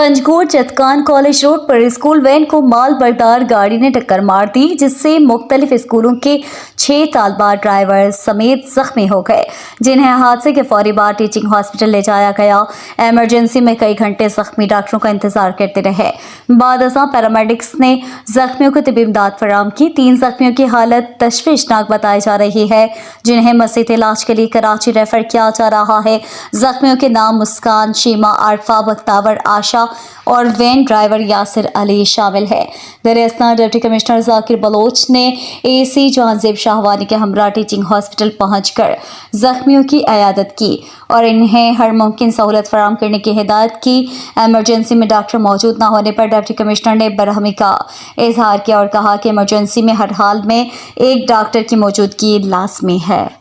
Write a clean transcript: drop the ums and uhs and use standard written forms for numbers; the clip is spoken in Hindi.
पंजकोट चतकान कॉलेज रोड पर स्कूल वैन को माल बरदार गाड़ी ने टक्कर मार दी, जिससे मुख्तलिफ स्कूलों के 6 तालबा ड्राइवर समेत जख्मी हो गए, जिन्हें हादसे के फौरी बाद टीचिंग हॉस्पिटल ले जाया गया। इमरजेंसी में कई घंटे जख्मी डॉक्टरों का इंतजार करते रहे। बाद अज़ां पैरामेडिक्स ने जख्मियों को तिब्बी इमदाद फराहम की। 3 जख्मियों की हालत तशवीशनाक बताई जा रही है, जिन्हें मज़ीद इलाज के लिए कराची रेफर किया जा रहा है। जख्मियों के नाम मुस्कान, शीमा, आरफा, बख्तावर, आशा और वैन ड्राइवर यासिर अली शामिल है। दरअसल डिप्टी कमिश्नर जाकिर बलोच ने एसी जहांजेब शाहवानी के हमरा टीचिंग हॉस्पिटल पहुंचकर जख्मियों की इयादत की और इन्हें हर मुमकिन सहूलत फराहम करने की हिदायत की। इमरजेंसी में डॉक्टर मौजूद न होने पर डिप्टी कमिश्नर ने बरहमी का इजहार किया और कहा कि इमरजेंसी में हर हाल में एक डॉक्टर की मौजूदगी लाजमी है।